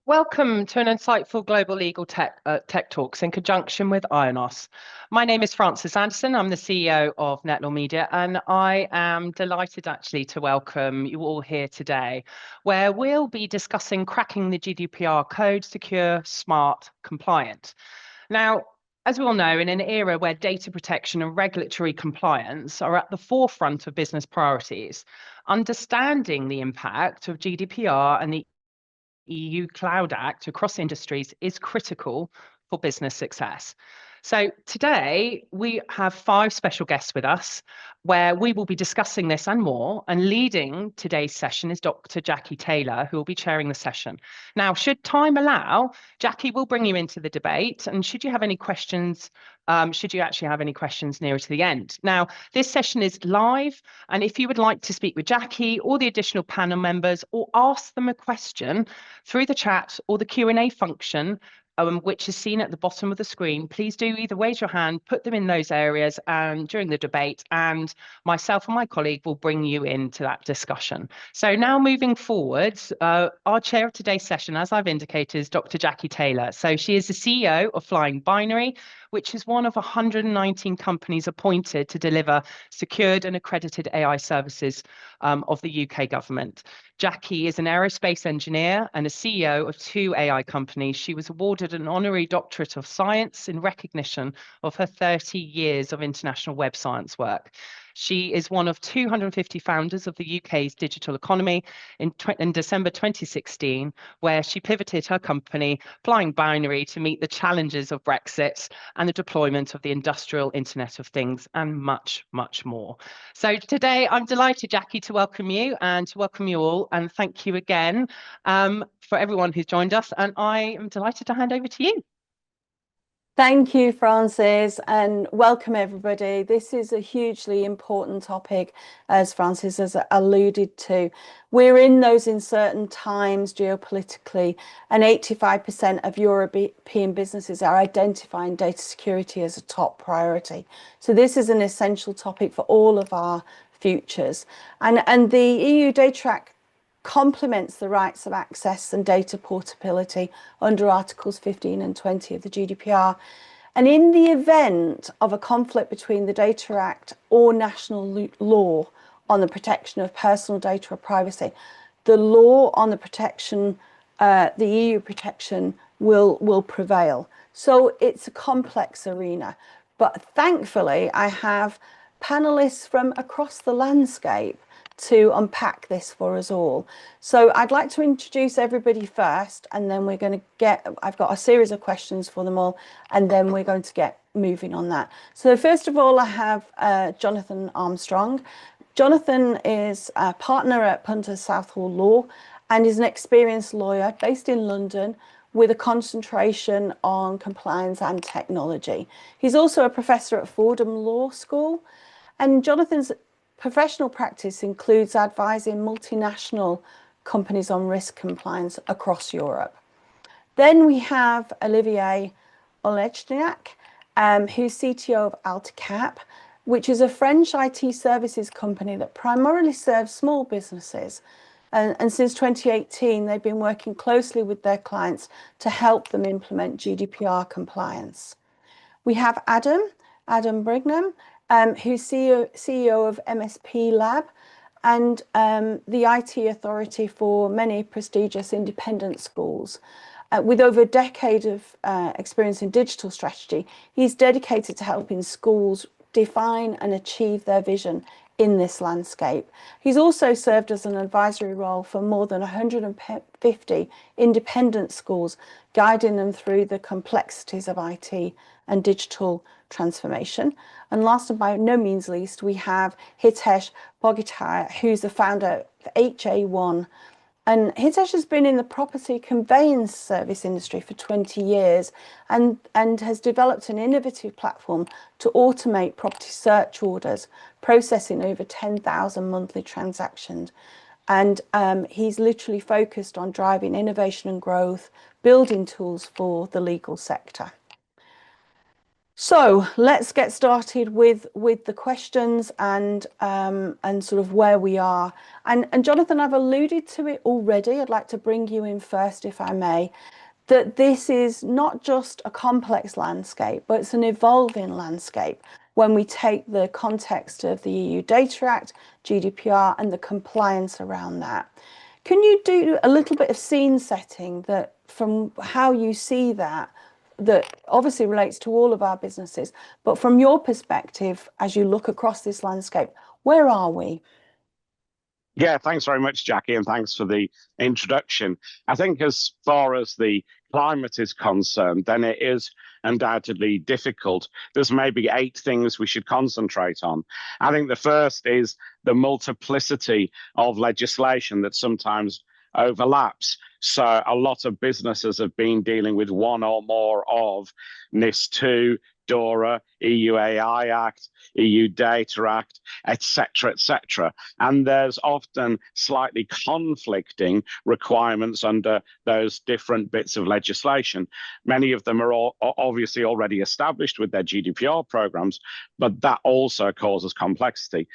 Welcome to an insightful global legal tech talks in conjunction with Ionos. My name is Frances Anderson. I'm the CEO of NetLaw Media, and I am delighted actually to welcome you all here today, where we'll be discussing cracking the GDPR code, secure, smart, compliant. Now, as we all know, in an era where data protection and regulatory compliance are at the forefront of business priorities, understanding the impact of GDPR and the EU Cloud Act across industries is critical for business success. So today we have 5 special guests with us where we will be discussing this and more, and leading today's session is Dr. Jackie Taylor, who will be chairing the session. Now, should time allow, Jackie will bring you into the debate, and should you have any questions, should you actually have any questions nearer to the end. Now, this session is live, and if you would like to speak with Jackie or the additional panel members or ask them a question through the chat or the Q&A function, which is seen at the bottom of the screen, please do either raise your hand, put them in those areas during the debate, and myself and my colleague will bring you into that discussion. So now moving forwards, our chair of today's session, as I've indicated, is Dr. Jackie Taylor. So she is the CEO of Flying Binary, which is one of 119 companies appointed to deliver secured and accredited AI services of the UK government. Jackie is an aerospace engineer and a CEO of 2 AI companies. She was awarded an honorary doctorate of science in recognition of her 30 years of international web science work. She is one of 250 founders of the UK's digital economy in December 2016, where she pivoted her company, Flying Binary, to meet the challenges of Brexit and the deployment of the industrial Internet of Things, and much, much more. So today, I'm delighted, Jackie, to welcome you and to welcome you all, and thank you again for everyone who's joined us, and I am delighted to hand over to you. Thank you, Frances, and welcome everybody. This is a hugely important topic, as Frances has alluded to. We're in those uncertain times geopolitically, and 85% of European businesses are identifying data security as a top priority. So this is an essential topic for all of our futures. And the EU Data Act complements the rights of access and data portability under Articles 15 and 20 of the GDPR. And in the event of a conflict between the Data Act or national law on the protection of personal data or privacy, the law on the protection, the EU protection will prevail. So it's a complex arena. But thankfully, I have panelists from across the landscape to unpack this for us all. So I'd like to introduce everybody first, and then we're going to I've got a series of questions for them all, and then we're going to get moving on that. So first of all, I have Jonathan Armstrong. Jonathan is a partner at Punter Southall Law and is an experienced lawyer based in London with a concentration on compliance and technology. He's also a professor at Fordham Law School, and Jonathan's professional practice includes advising multinational companies on risk compliance across Europe. Then we have Olivier Olechniak, who's CTO of AltiCap, which is a French IT services company that primarily serves small businesses. And since 2018, they've been working closely with their clients to help them implement GDPR compliance. We have Adam Brigham, who's CEO of MSP Lab and the IT authority for many prestigious independent schools. With over a decade of experience in digital strategy, he's dedicated to helping schools define and achieve their vision in this landscape. He's also served as an advisory role for more than 150 independent schools, guiding them through the complexities of IT and digital transformation. And last and by no means least, we have Hitesh Bogitaya, who's the founder of HA1. And Hitesh has been in the property conveyance service industry for 20 years and has developed an innovative platform to automate property search orders, processing over 10,000 monthly transactions. And he's literally focused on driving innovation and growth, building tools for the legal sector. So let's get started with the questions and sort of where we are. And Jonathan, I've alluded to it already. I'd like to bring you in first, if I may, that this is not just a complex landscape, but it's an evolving landscape when we take the context of the EU Data Act, GDPR, and the compliance around that. Can you do a little bit of scene setting that from how you see that obviously relates to all of our businesses, but from your perspective, as you look across this landscape, where are we? Yeah, thanks very much, Jackie, and thanks for the introduction. I think as far as the climate is concerned, then it is undoubtedly difficult. There's maybe 8 things we should concentrate on. I think the first is the multiplicity of legislation that sometimes overlaps. So a lot of businesses have been dealing with one or more of NIS2, DORA, EU AI Act, EU Data Act, etc., etc. And there's often slightly conflicting requirements under those different bits of legislation. Many of them are obviously already established with their GDPR programs, but that also causes complexity.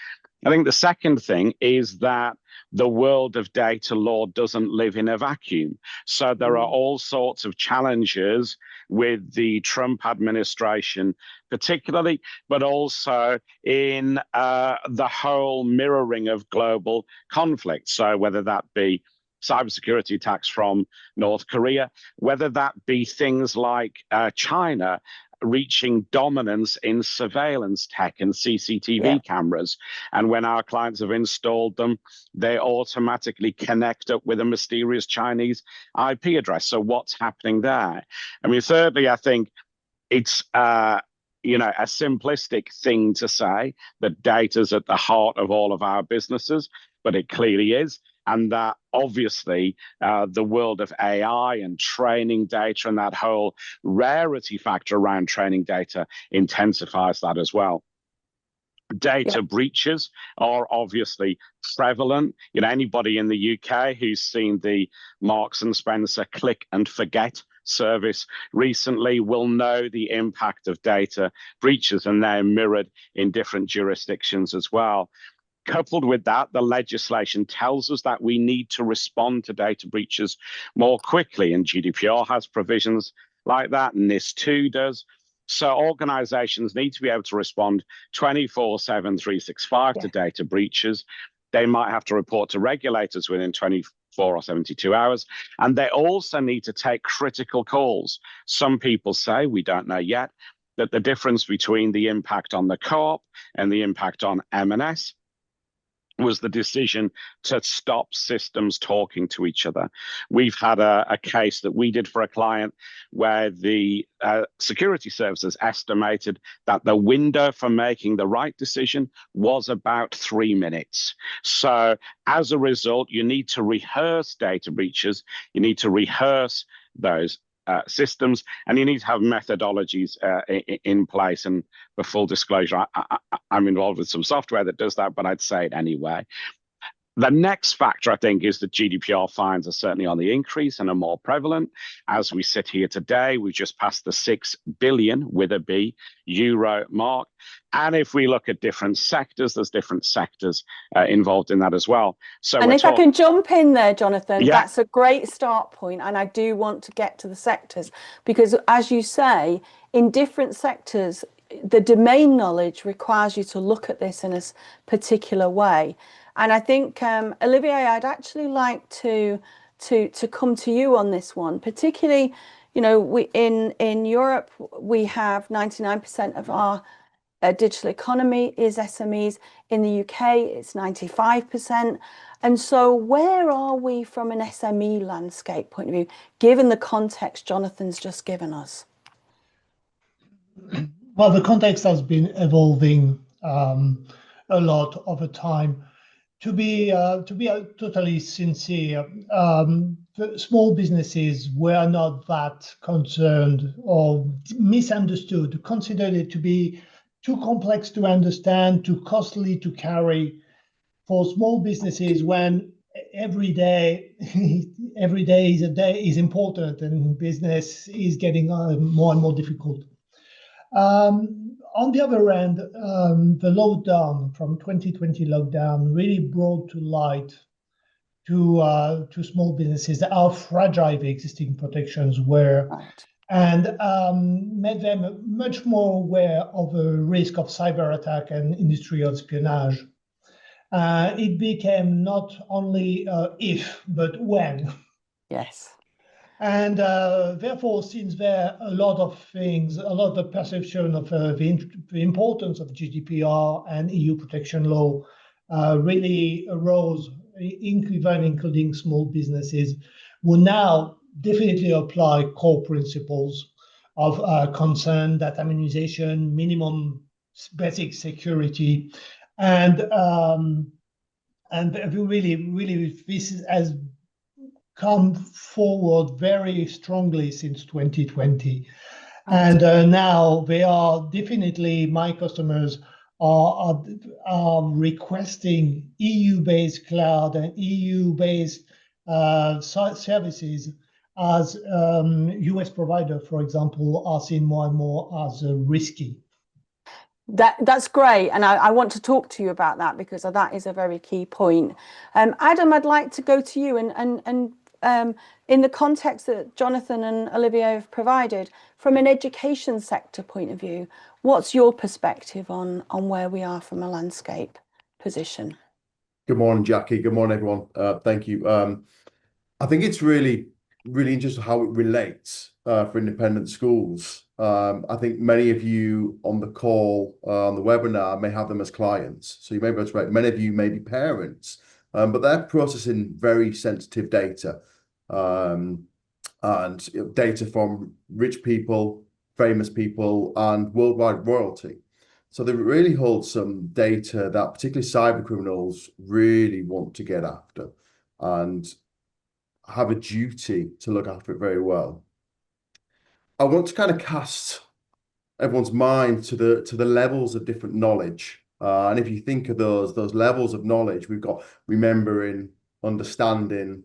I think the second thing is that the world of data law doesn't live in a vacuum. So there are all sorts of challenges with the Trump administration, particularly, but also in the whole mirroring of global conflict. So whether that be cybersecurity attacks from North Korea, whether that be things like China reaching dominance in surveillance tech and CCTV cameras. And when our clients have installed them, they automatically connect up with a mysterious Chinese IP address. So what's happening there? I mean, thirdly, I think it's a simplistic thing to say that data's at the heart of all of our businesses, but it clearly is. And that obviously the world of AI and training data and that whole rarity factor around training data intensifies that as well. Data breaches are obviously prevalent. Anybody in the UK who's seen the Marks and Spencer click and forget service recently will know the impact of data breaches, and they're mirrored in different jurisdictions as well. Coupled with that, the legislation tells us that we need to respond to data breaches more quickly, and GDPR has provisions like that, and NIS2 does. So organizations need to be able to respond 24/7, 365 to data breaches. They might have to report to regulators within 24 or 72 hours, and they also need to take critical calls. Some people say, we don't know yet, that the difference between the impact on the co-op and the impact on M&S was the decision to stop systems talking to each other. We've had a case that we did for a client where the security services estimated that the window for making the right decision was about 3 minutes. So as a result, you need to rehearse data breaches, you need to rehearse those systems, and you need to have methodologies in place. And for full disclosure, I'm involved with some software that does that, but I'd say it anyway. The next factor, I think, is that GDPR fines are certainly on the increase and are more prevalent. As we sit here today, we've just passed the 6 billion, with a B, euro mark. And if we look at different sectors, there's different sectors involved in that as well. So, and if I can jump in there, Jonathan, that's a great start point. And I do want to get to the sectors, because as you say, in different sectors, the domain knowledge requires you to look at this in a particular way. And I think, Olivier, I'd actually like to come to you on this one, particularly, we in Europe, we have 99% of our digital economy is SMEs. In the UK, it's 95%. And so where are we from an SME landscape point of view, given the context Jonathan's just given us? Well, the context has been evolving a lot over time. To be totally sincere, small businesses were not that concerned or misunderstood, considered it to be too complex to understand, too costly to carry for small businesses, when every day is important and business is getting more and more difficult. On the other hand, the lockdown from 2020 lockdown really brought to light to small businesses how fragile the existing protections were, Right. and made them much more aware of the risk of cyber attack and industrial espionage. It became not only if, but when. Yes. And therefore, since there a lot of things, a lot of perception of the importance of GDPR and EU protection law really arose, including small businesses, will now definitely apply core principles of consent, data minimization, minimum basic security, and really, this has come forward very strongly since 2020. And now they are definitely, my customers are requesting EU-based cloud and EU-based services, as US provider, for example, are seen more and more as risky. That's great, and I want to talk to you about that, because that is a very key point. Adam, I'd like to go to you, and in the context that Jonathan and Olivier have provided, from an education sector point of view, what's your perspective on where we are from a landscape position? Good morning, Jackie. Good morning, everyone. Thank you. I think it's really interesting how it relates for independent schools. I think many of you on the call, on the webinar, may have them as clients. So you may be able to write, many of you may be parents, but they're processing very sensitive data, and data from rich people, famous people, and worldwide royalty. So they really hold some data that particularly cyber criminals really want to get after, and have a duty to look after it very well. I want to kind of cast everyone's mind to the levels of different knowledge. And if you think of those levels of knowledge, we've got remembering, understanding,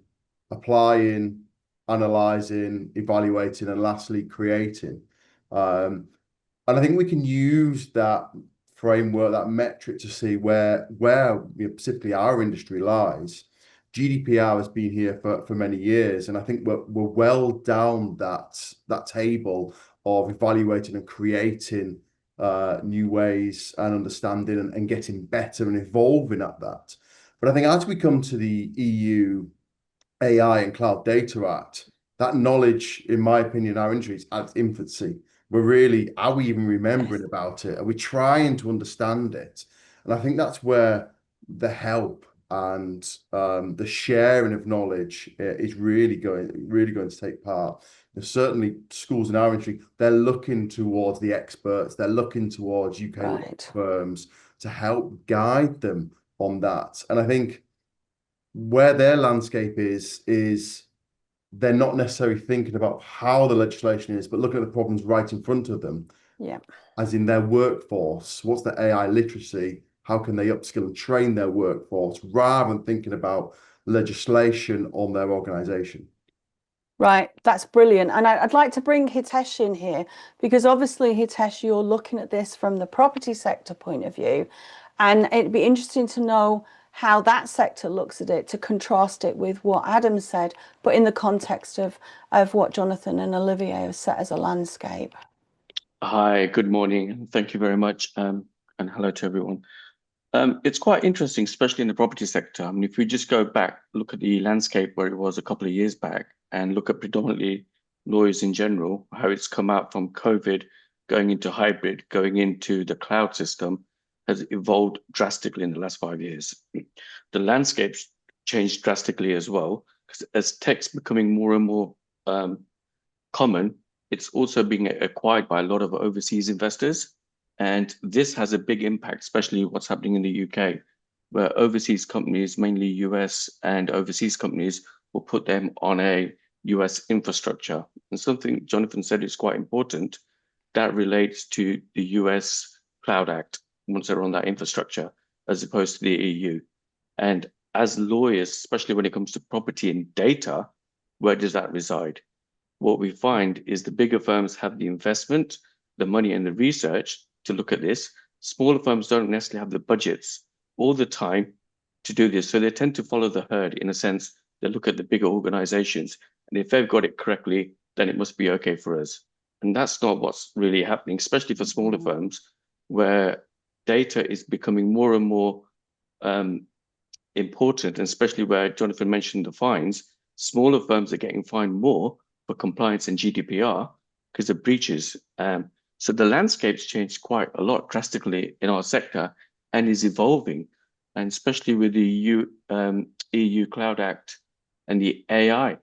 applying, analyzing, evaluating, and lastly, creating. And I think we can use that framework, that metric, to see where specifically our industry lies. GDPR has been here for many years, and I think we're well down that table of evaluating and creating new ways and understanding and getting better and evolving at that. But I think as we come to the EU AI and Cloud Data Act, that knowledge, in my opinion, our industry is at its infancy. Are we even remembering about it? Are we trying to understand it? And I think that's where the help and the sharing of knowledge is really going to take part. Certainly schools in our industry, they're looking towards the experts, they're looking towards UK firms to help guide them on that. And I think where their landscape is they're not necessarily thinking about how the legislation is, but looking at the problems right in front of them. Yeah. As in their workforce, what's the AI literacy? How can they upskill and train their workforce, rather than thinking about legislation on their organization? Right, that's brilliant. And I'd like to bring Hitesh in here, because obviously, Hitesh, you're looking at this from the property sector point of view, and it'd be interesting to know how that sector looks at it, to contrast it with what Adam said, but in the context of what Jonathan and Olivier have set as a landscape. Hi, good morning. Thank you very much. And hello to everyone. It's quite interesting, especially in the property sector. I mean, if we just go back, look at the landscape where it was a couple of years back, and look at predominantly lawyers in general, how it's come out from COVID, going into hybrid, going into the cloud system, has evolved drastically in the last 5 years. The landscape's changed drastically as well, because as tech's becoming more and more common, it's also being acquired by a lot of overseas investors. And this has a big impact, especially what's happening in the UK, where overseas companies, mainly US and overseas companies, will put them on a US infrastructure. And something Jonathan said is quite important, that relates to the US Cloud Act, once they're on that infrastructure, as opposed to the EU. And as lawyers, especially when it comes to property and data, where does that reside? What we find is the bigger firms have the investment, the money and the research to look at this. Smaller firms don't necessarily have the budgets all the time to do this. So they tend to follow the herd in a sense. They look at the bigger organizations, and if they've got it correctly, then it must be okay for us. And that's not what's really happening, especially for smaller firms, where data is becoming more and more important, and especially where Jonathan mentioned the fines. Smaller firms are getting fined more for compliance and GDPR because of breaches. So the landscape's changed quite a lot drastically in our sector and is evolving. And especially with the EU Cloud Act and the AI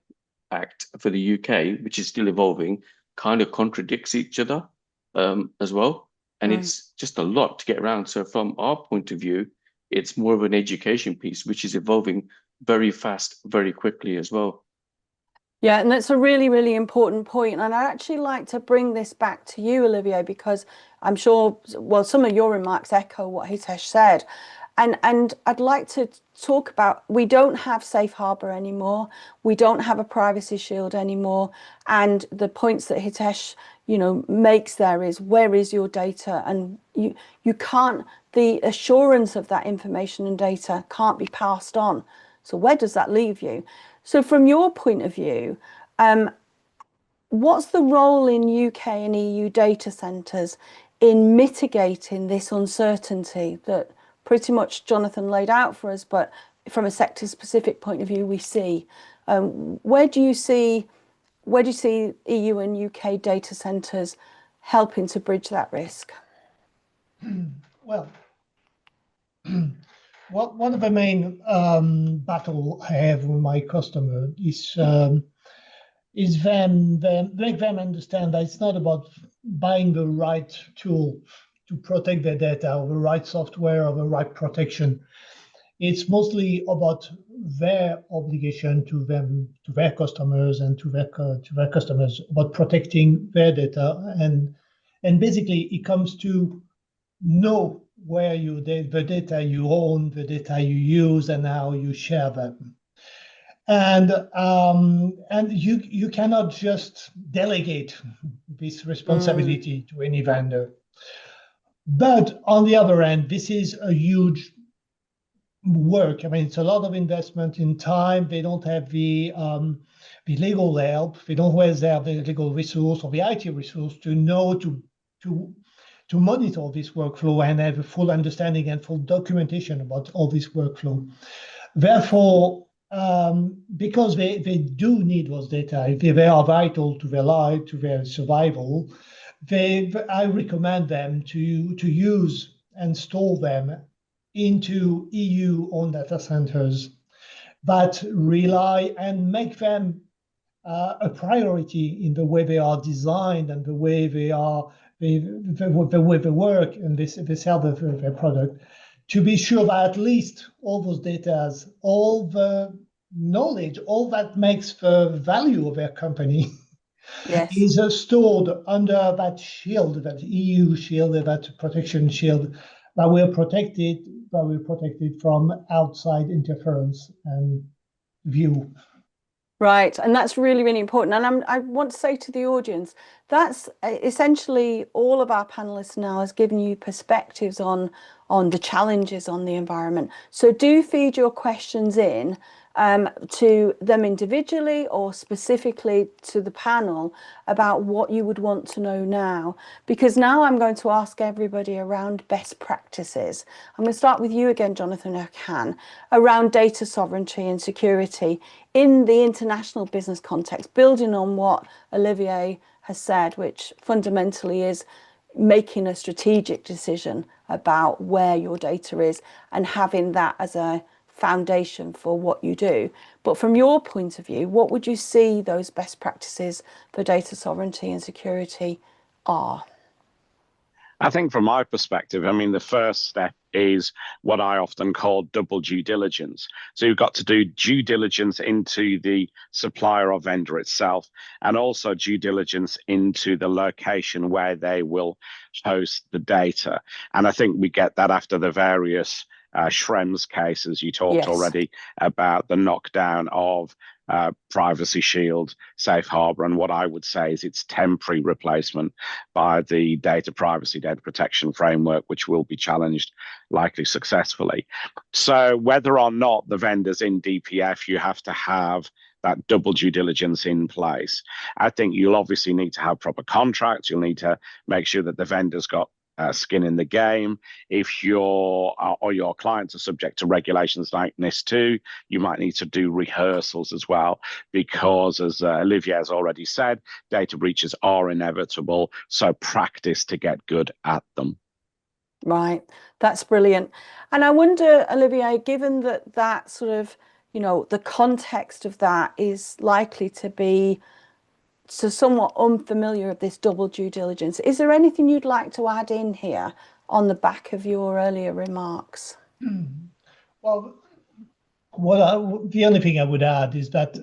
Act for the UK, which is still evolving, kind of contradicts each other as well. And it's just a lot to get around. So from our point of view, it's more of an education piece, which is evolving very fast, very quickly as well. Yeah, and that's a really, really important point. And I'd actually like to bring this back to you, Olivier, because I'm sure, well, some of your remarks echo what Hitesh said. And I'd like to talk about, we don't have safe harbor anymore. We don't have a privacy shield anymore. And the points that Hitesh, makes there is, where is your data? And you can't, the assurance of that information and data can't be passed on. So where does that leave you? So from your point of view, what's the role in UK and EU data centres in mitigating this uncertainty that pretty much Jonathan laid out for us, but from a sector-specific point of view, we see? Where do you see EU and UK data centres helping to bridge that risk? Well, one of the main battle I have with my customer is make them understand that it's not about buying the right tool to protect their data, or the right software, or the right protection. It's mostly about their obligation to their customers, and to their customers, about protecting their data, and basically it comes to know where the data you own, the data you use, and how you share them. And you cannot just delegate this responsibility to any vendor. But on the other hand, this is a huge work. I mean, it's a lot of investment in time. They don't have the legal help. They don't always have the legal resource or the IT resource to know to monitor this workflow and have a full understanding and full documentation about all this workflow. Therefore, because they do need those data, they are vital to their life, to their survival, I recommend them to use and store them into EU-owned data centers that rely and make them a priority in the way they are designed and the way they are, the way they work and they sell their product, to be sure that at least all those data, all the knowledge, all that makes the value of their company, yes, is stored under that shield, that EU shield, that protection shield, that will protect it from outside interference and view. Right, and that's really, really important. And I want to say to the audience, that's essentially all of our panelists now has given you perspectives on the challenges on the environment. So do feed your questions in to them individually or specifically to the panel about what you would want to know now, because now I'm going to ask everybody around best practices. I'm going to start with you again, Jonathan, if I can, around data sovereignty and security in the international business context, building on what Olivier has said, which fundamentally is making a strategic decision about where your data is and having that as a foundation for what you do. But from your point of view, what would you see those best practices for data sovereignty and security are? I think from my perspective, I mean, the first step is what I often call double due diligence. So you've got to do due diligence into the supplier or vendor itself, and also due diligence into the location where they will host the data. And I think we get that after the various Schrems cases. You talked already about the knockdown of Privacy Shield, Safe Harbor, and what I would say is it's temporary replacement by the data privacy, data protection framework, which will be challenged likely successfully. So whether or not the vendor's in DPF, you have to have that double due diligence in place. I think you'll obviously need to have proper contracts. You'll need to make sure that the vendor's got skin in the game. If your or your clients are subject to regulations like NIS2, you might need to do rehearsals as well, because as Olivier has already said, data breaches are inevitable. So practice to get good at them. Right, that's brilliant. And I wonder, Olivier, given that that sort of, you know, the context of that is likely to be so somewhat unfamiliar of this double due diligence, is there anything you'd like to add in here on the back of your earlier remarks? Well, the only thing I would add is that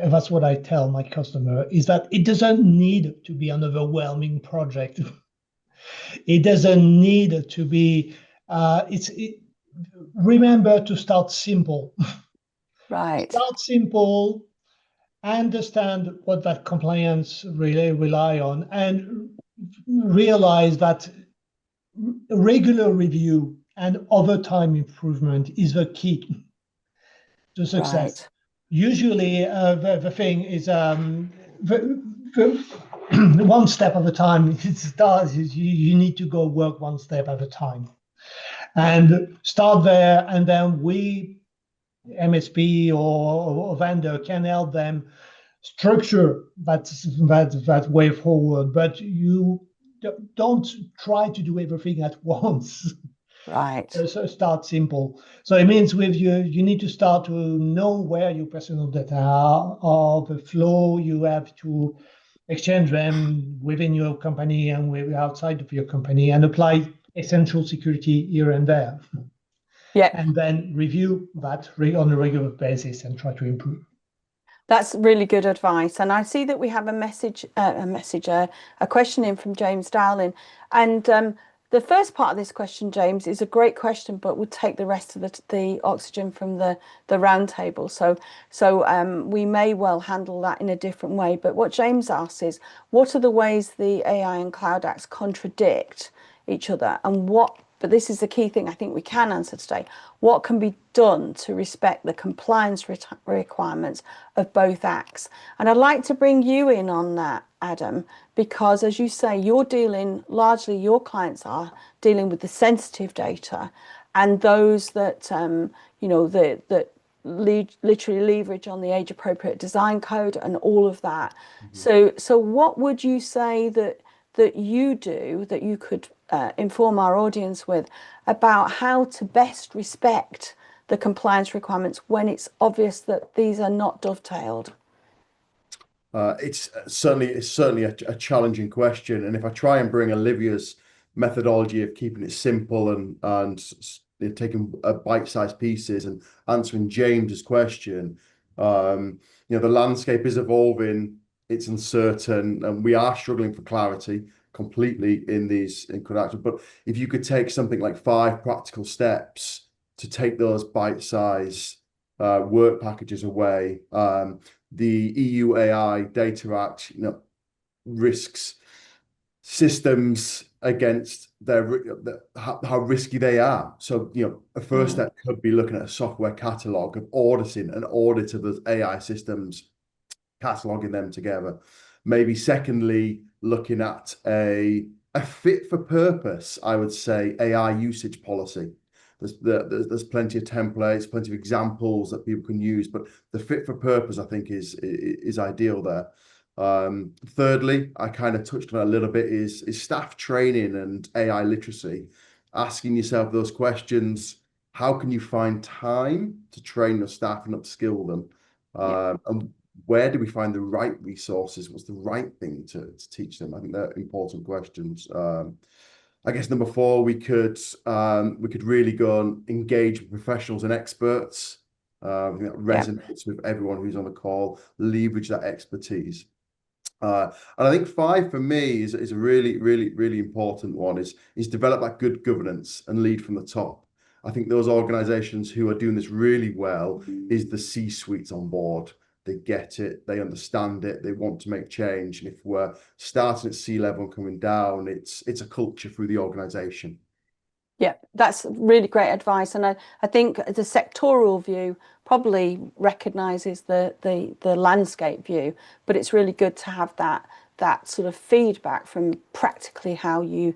that's what I tell my customer, is that it doesn't need to be an overwhelming project. It doesn't need to be. Remember to start simple. Right. Start simple. Understand what that compliance really rely on, and realize that regular review and over time improvement is the key to success. Right. Usually the thing is one step at a time. It starts, you need to go work one step at a time and start there, and then we MSP or vendor can help them structure that way forward, but you don't try to do everything at once. Right. So start simple. So it means with you need to start to know where your personal data are, the flow you have to exchange them within your company and outside of your company, and apply essential security here and there. Yeah. And then review that on a regular basis and try to improve. That's really good advice. And I see that we have a question in from James Dowling. And the first part of this question, James, is a great question, but would take the rest of the oxygen from the roundtable. So we may well handle that in a different way. But what James asks is, what are the ways the AI and Cloud Acts contradict each other, and but this is the key thing I think we can answer today, what can be done to respect the compliance requirements of both acts? And I'd like to bring you in on that, Adam, because as you say, you're dealing, largely your clients are dealing with the sensitive data and those that, that literally leverage on the age appropriate design code and all of that. Mm-hmm. So what would you say that you do, that you could inform our audience with, about how to best respect the compliance requirements when it's obvious that these are not dovetailed? It's certainly a challenging question, and if I try and bring Olivia's methodology of keeping it simple and taking bite-sized pieces and answering James's question, the landscape is evolving, it's uncertain, and we are struggling for clarity completely in code. But if you could take something like 5 practical steps to take those bite-sized work packages away, the EU AI Data Act, risks systems against how risky they are. So, a first step could be looking at a software catalog of auditing an audit of those AI systems, cataloging them together. Maybe secondly, looking at a fit for purpose, I would say, AI usage policy. There's plenty of templates, plenty of examples that people can use, but the fit for purpose, I think, is ideal there. Thirdly, I kind of touched on it a little bit, is staff training and AI literacy. Asking yourself those questions: how can you find time to train your staff and upskill them? And where do we find the right resources? What's the right thing to teach them? I think they're important questions. I guess number 4, we could really go and engage with professionals and experts. I think that resonates with everyone who's on the call. Leverage that expertise. And I think 5 for me is a really, really, really important one. Is develop that good governance and lead from the top. I think those organizations who are doing this really well is the C-suites on board. they get it, they understand it, they want to make change. And if we're starting at C-level and coming down, it's a culture through the organization. Yeah, that's really great advice. And I think the sectoral view probably recognises the landscape view, but it's really good to have that sort of feedback from practically how you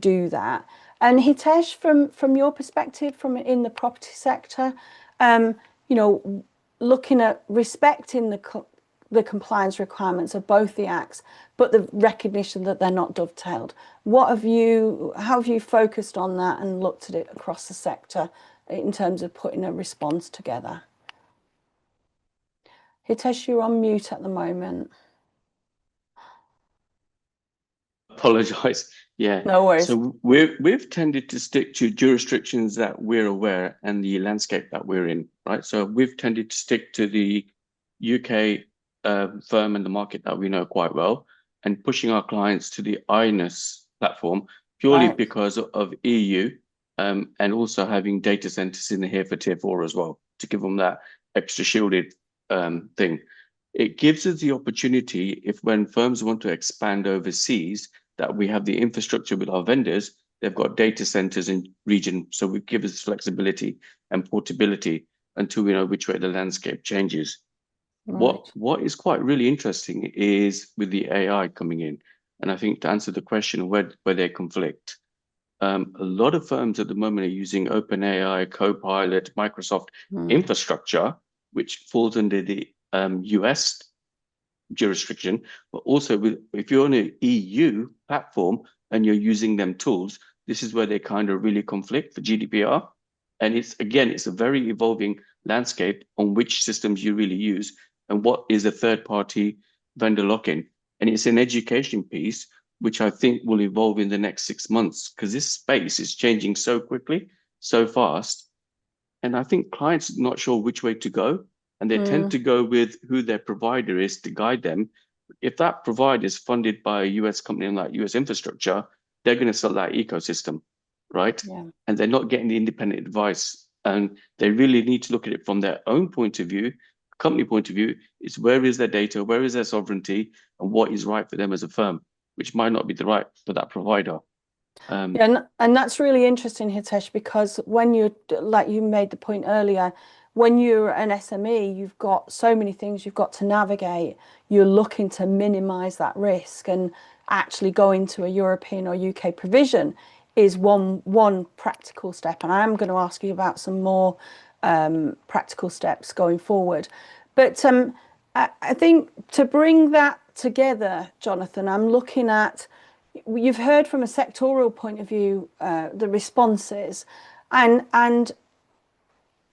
do that. And Hitesh, from your perspective, from in the property sector, you know, looking at respecting the compliance requirements of both the acts, but the recognition that they're not dovetailed. How have you focused on that and looked at it across the sector in terms of putting a response together? Hitesh, you're on mute at the moment. Apologize. Yeah. No worries. So we've tended to stick to jurisdictions that we're aware and the landscape that we're in, right? So we've tended to stick to the UK firm and the market that we know quite well, and pushing our clients to the Ionos platform purely because of EU, and also having data centers in here for tier 4 as well, to give them that extra shielded thing. It gives us the opportunity, if when firms want to expand overseas, that we have the infrastructure with our vendors, they've got data centers in region. So we give us flexibility and portability until we know which way the landscape changes. Right. What is quite really interesting is with the AI coming in, and I think to answer the question where they conflict, a lot of firms at the moment are using OpenAI, Copilot, Microsoft infrastructure, which falls under the US jurisdiction, but also if you're on an EU platform and you're using them tools, this is where they kind of really conflict for GDPR. And it's a very evolving landscape on which systems you really use and what is a third-party vendor lock-in. And it's an education piece, which I think will evolve in the next 6 months, because this space is changing so quickly, so fast. And I think clients are not sure which way to go. And they tend to go with who their provider is to guide them. If that provider is funded by a US company like US infrastructure, they're going to sell that ecosystem, right? Yeah. And they're not getting the independent advice. And they really need to look at it from their own point of view, company point of view, is where is their data, where is their sovereignty, and what is right for them as a firm, which might not be the right for that provider. Yeah, and that's really interesting, Hitesh, because when you, like you made the point earlier, when you're an SME, you've got so many things you've got to navigate. You're looking to minimize that risk, and actually going to a European or UK provision is one practical step. And I am going to ask you about some more practical steps going forward. But I think to bring that together, Jonathan, I'm looking at, you've heard from a sectoral point of view the responses, and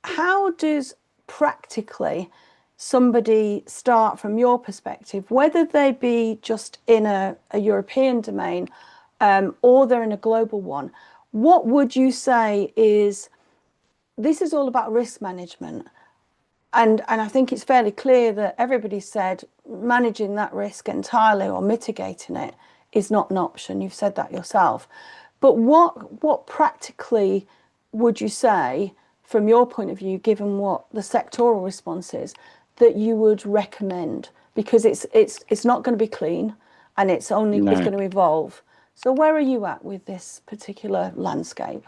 how does practically somebody start from your perspective, whether they be just in a European domain or they're in a global one? What would you say is, this is all about risk management, and I think it's fairly clear that everybody said managing that risk entirely or mitigating it is not an option. You've said that yourself. But what practically would you say, from your point of view, given what the sectoral response is, that you would recommend? Because it's not going to be clean, and it's going to evolve. So where are you at with this particular landscape?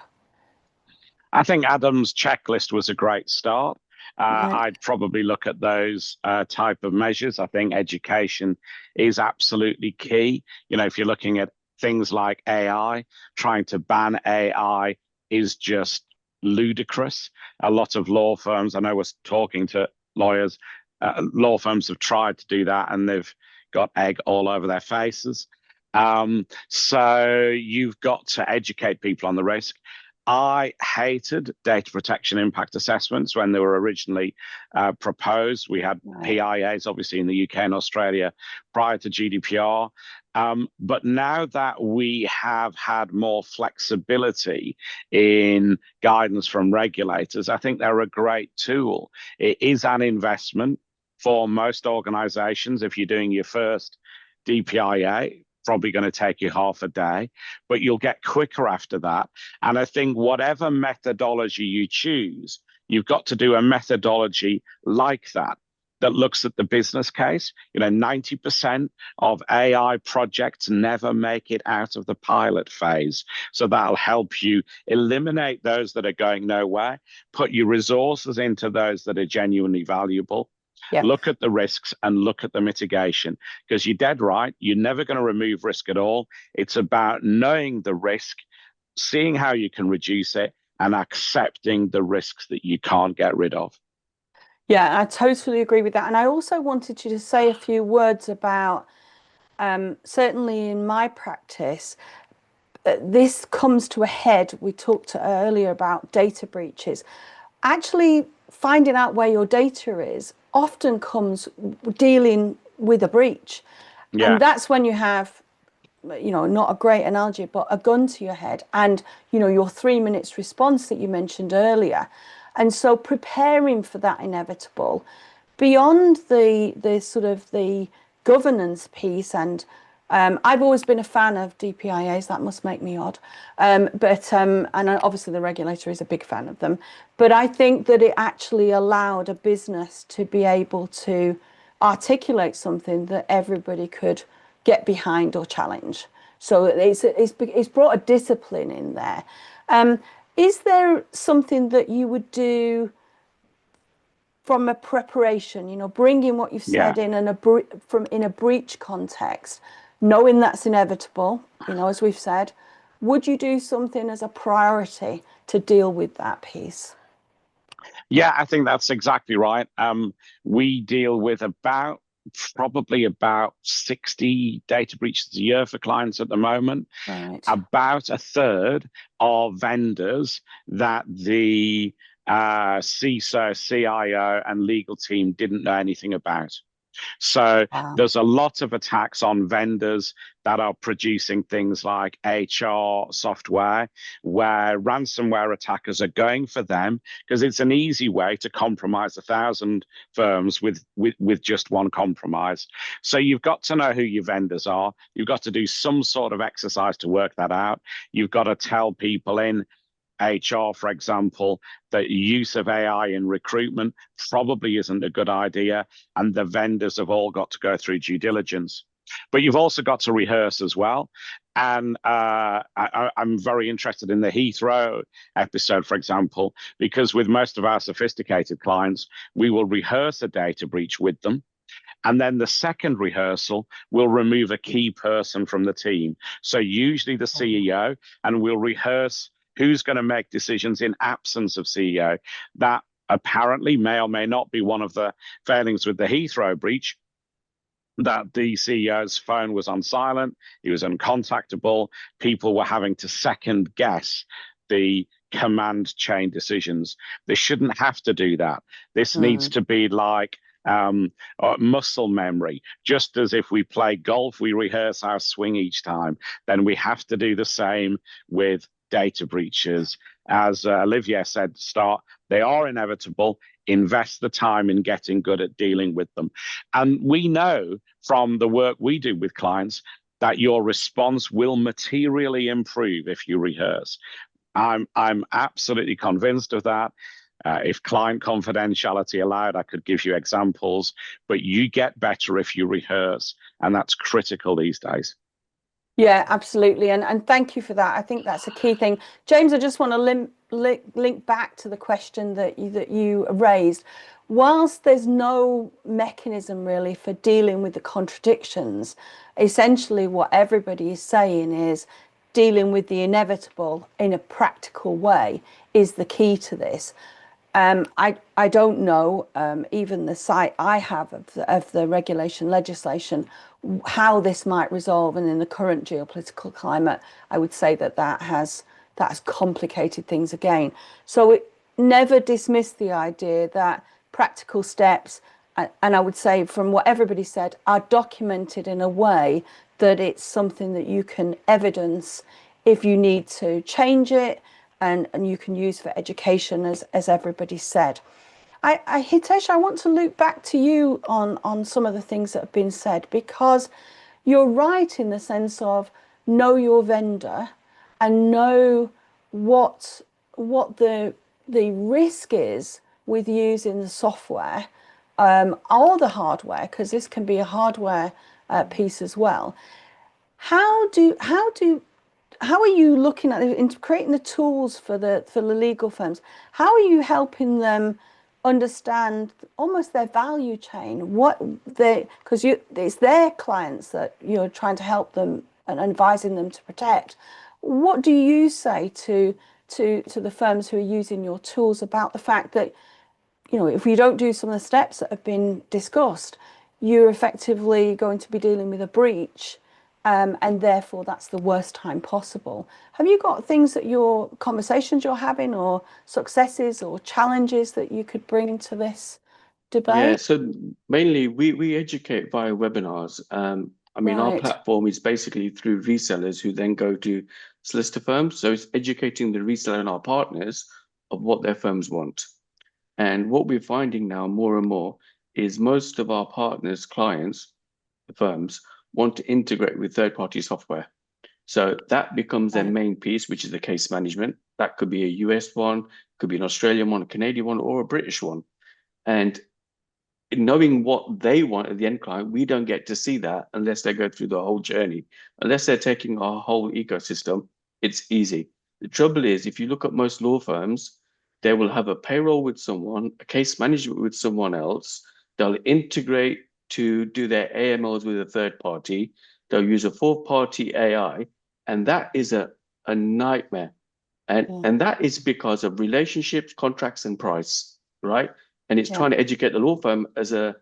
I think Adam's checklist was a great start. I'd probably look at those type of measures. I think education is absolutely key. You know, if you're looking at things like AI, trying to ban AI is just ludicrous. A lot of law firms, I know we're talking to lawyers, law firms have tried to do that and they've got egg all over their faces. So you've got to educate people on the risk. I hated data protection impact assessments when they were originally proposed. We had PIAs, obviously, in the UK and Australia prior to GDPR. But now that we have had more flexibility in guidance from regulators, I think they're a great tool. It is an investment for most organizations. If you're doing your first DPIA, probably going to take you half a day, but you'll get quicker after that. And I think whatever methodology you choose, you've got to do a methodology like that. that looks at the business case. 90% of AI projects never make it out of the pilot phase. So that'll help you eliminate those that are going nowhere, put your resources into those that are genuinely valuable. Yeah. Look at the risks and look at the mitigation, because you're dead right. You're never going to remove risk at all. It's about knowing the risk, seeing how you can reduce it, and accepting the risks that you can't get rid of. Yeah, I totally agree with that. And I also wanted you to say a few words about, certainly in my practice, this comes to a head. We talked earlier about data breaches. Actually, finding out where your data is often comes dealing with a breach. Yeah. And that's when you have, not a great analogy, but a gun to your head and, your 3 minutes response that you mentioned earlier. And so preparing for that inevitable, beyond the sort of the governance piece, and I've always been a fan of DPIAs. That must make me odd, and obviously the regulator is a big fan of them. But I think that it actually allowed a business to be able to articulate something that everybody could get behind or challenge. So it's brought a discipline in there. Is there something that you would do from a preparation, bringing what you've said in in a breach context, knowing that's inevitable, as we've said, would you do something as a priority to deal with that piece? Yeah, I think that's exactly right. We deal with probably about 60 data breaches a year for clients at the moment. Right. About a third are vendors that the CISO, CIO, and legal team didn't know anything about. So there's a lot of attacks on vendors that are producing things like HR software, where ransomware attackers are going for them because it's an easy way to compromise 1,000 firms with just one compromise. So you've got to know who your vendors are. You've got to do some sort of exercise to work that out. You've got to tell people in HR, for example, that use of AI in recruitment probably isn't a good idea, and the vendors have all got to go through due diligence. But you've also got to rehearse as well. And I'm very interested in the Heathrow episode, for example, because with most of our sophisticated clients, we will rehearse a data breach with them. And then the second rehearsal will remove a key person from the team. So usually the CEO, and we'll rehearse who's going to make decisions in absence of CEO. That apparently may or may not be one of the failings with the Heathrow breach, that the CEO's phone was on silent, he was uncontactable, people were having to second guess the command chain decisions. They shouldn't have to do that. This needs to be like muscle memory. Just as if we play golf, we rehearse our swing each time, then we have to do the same with data breaches. As Olivier said at the start, they are inevitable. Invest the time in getting good at dealing with them. And we know from the work we do with clients that your response will materially improve if you rehearse. I'm absolutely convinced of that. If client confidentiality allowed, I could give you examples, but you get better if you rehearse, and that's critical these days. Yeah, absolutely. And thank you for that. I think that's a key thing. James, I just want to link back to the question that you raised. Whilst there's no mechanism really for dealing with the contradictions, essentially what everybody is saying is dealing with the inevitable in a practical way is the key to this. I don't know, even the site I have of the regulation legislation, how this might resolve. And in the current geopolitical climate, I would say that has complicated things again. So it never dismiss the idea that practical steps, and I would say from what everybody said, are documented in a way that it's something that you can evidence if you need to change it, and you can use for education, as everybody said. Hitesh, I want to loop back to you on some of the things that have been said, because you're right in the sense of know your vendor and know what the risk is with using the software, or the hardware, because this can be a hardware piece as well. How are you looking at in creating the tools for the legal firms? How are you helping them understand almost their value chain? Because it's their clients that you're trying to help them and advising them to protect. What do you say to the firms who are using your tools about the fact that, you know, if you don't do some of the steps that have been discussed, you're effectively going to be dealing with a breach, and therefore that's the worst time possible? Have you got things that conversations you're having, or successes or challenges that you could bring to this debate? Yeah, so mainly we educate via webinars. I mean, our Right. platform is basically through resellers who then go to solicitor firms. So it's educating the reseller and our partners of what their firms want. And what we're finding now more and more is most of our partners, clients, the firms, want to integrate with third-party software. So that becomes their main piece, which is the case management. That could be a US one, could be an Australian one, a Canadian one, or a British one. And knowing what they want at the end client, we don't get to see that unless they go through the whole journey. Unless they're taking our whole ecosystem, it's easy. The trouble is, if you look at most law firms, they will have a payroll with someone, a case management with someone else. They'll integrate to do their AMLs with a third party. They'll use a fourth party AI, and that is a nightmare. And that is because of relationships, contracts, and price, right? And it's trying to educate the law firm as a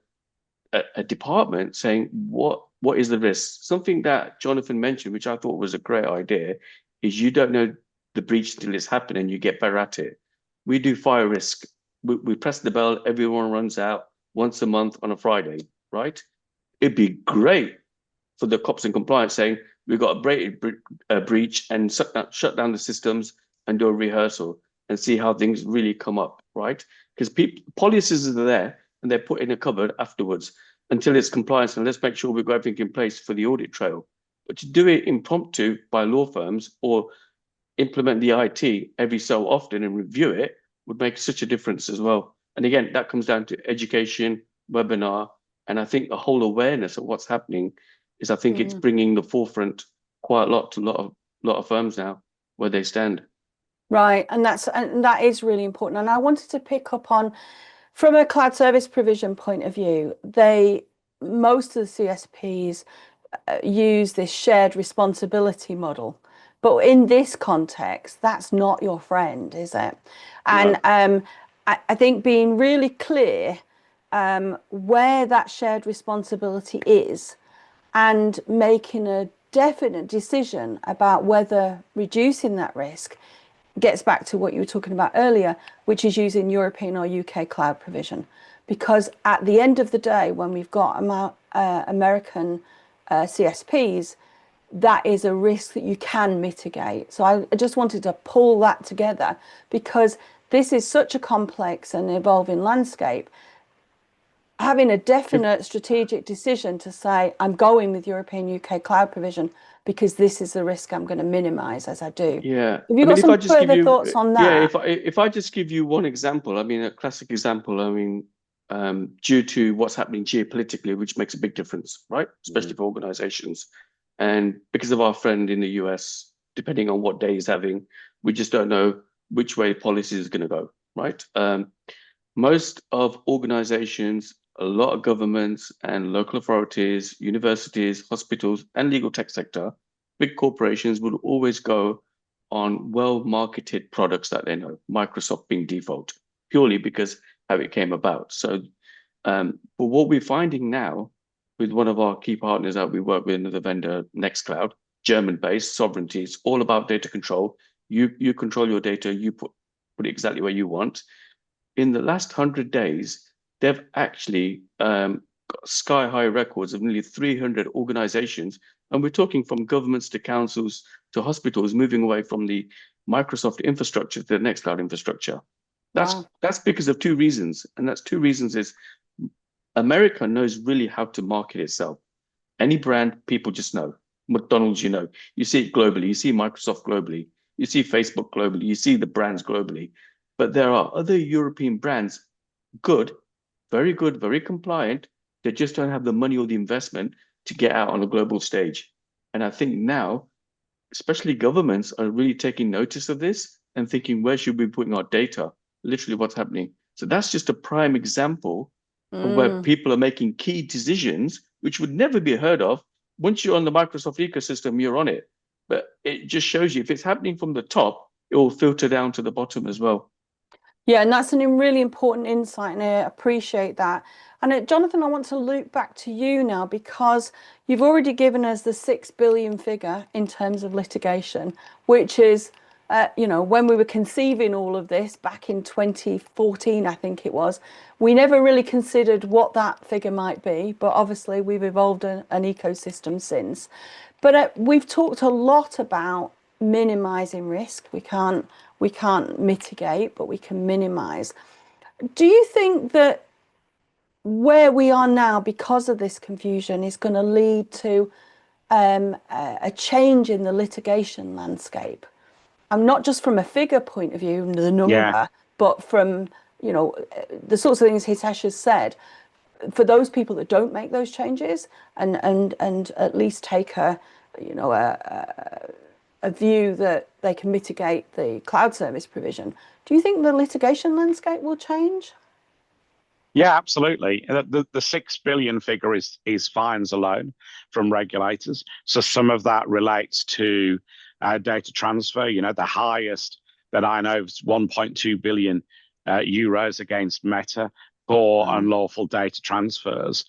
department, saying what is the risk. Something that Jonathan mentioned, which I thought was a great idea, is you don't know the breach till it's happened and you get better at it. We do fire risk. We press the bell, everyone runs out once a month on a Friday, right? It'd be great for the cops and compliance saying, we've got a breach, and shut down the systems and do a rehearsal and see how things really come up, right? Because policies are there and they're put in a cupboard afterwards until it's compliance, and let's make sure we've got everything in place for the audit trail. But to do it impromptu by law firms or implement the IT every so often and review it would make such a difference as well. And again, that comes down to education, webinar, and I think the whole awareness of what's happening is, I think it's bringing the forefront quite a lot to a lot of firms now where they stand. Right, and that is really important. And I wanted to pick up on, from a cloud service provision point of view, most of the CSPs use this shared responsibility model, but in this context, that's not your friend, is it? And no. I think being really clear where that shared responsibility is, and making a definite decision about whether reducing that risk gets back to what you were talking about earlier, which is using European or UK cloud provision. Because at the end of the day, when we've got American CSPs, that is a risk that you can mitigate. So I just wanted to pull that together, because this is such a complex and evolving landscape. Having a definite strategic decision to say, I'm going with European UK cloud provision because this is the risk I'm going to minimize as I do. Yeah. Have you got some further thoughts on that? Yeah, if I just give you one example, I mean, a classic example, I mean, due to what's happening geopolitically, which makes a big difference, right? Especially for organizations. And because of our friend in the US, depending on what day he's having, we just don't know which way policy is going to go, right? Most of organizations, a lot of governments and local authorities, universities, hospitals, and legal tech sector, big corporations would always go on well-marketed products that they know, Microsoft being default, purely because how it came about. So, but what we're finding now with one of our key partners that we work with, another vendor, Nextcloud, German-based, sovereignty, it's all about data control. You control your data, you put it exactly where you want. In the last 100 days, they've actually got sky-high records of nearly 300 organizations, and we're talking from governments to councils to hospitals moving away from the Microsoft infrastructure to the Nextcloud infrastructure. That's because of two reasons, and that's two reasons is America knows really how to market itself. Any brand, people just know. McDonald's, you know, you see it globally, you see Microsoft globally, you see Facebook globally, you see the brands globally. But there are other European brands, good, very good, very compliant. They just don't have the money or the investment to get out on a global stage. And I think now, especially governments are really taking notice of this and thinking, where should we be putting our data? Literally what's happening. So that's just a prime example of where people are making key decisions, which would never be heard of. Once you're on the Microsoft ecosystem, you're on it. But it just shows you if it's happening from the top, it will filter down to the bottom as well. Yeah, and that's a really important insight, and I appreciate that. And Jonathan, I want to loop back to you now, because you've already given us the 6 billion figure in terms of litigation, which is, you know, when we were conceiving all of this back in 2014, I think it was, we never really considered what that figure might be, but obviously we've evolved an ecosystem since. But we've talked a lot about minimizing risk. We can't mitigate, but we can minimize. Do you think that where we are now, because of this confusion, is going to lead to a change in the litigation landscape? I'm not just from a figure point of view, the number, but from, you know, the sorts of things Hitesh has said, for those people that don't make those changes and at least take a, you know, a view that they can mitigate the cloud service provision. Do you think the litigation landscape will change? Yeah, absolutely. The 6 billion figure is fines alone from regulators. So some of that relates to data transfer. You know, the highest that I know is 1.2 billion euros against Meta for unlawful data transfers.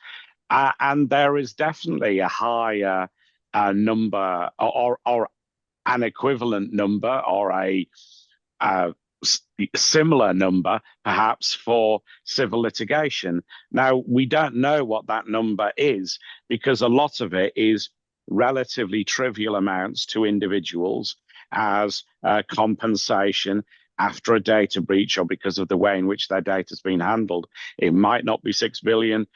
And there is definitely a higher number or an equivalent number or a similar number, perhaps, for civil litigation. Now, we don't know what that number is, because a lot of it is relatively trivial amounts to individuals as compensation after a data breach or because of the way in which their data has been handled. It might not be 6 billion.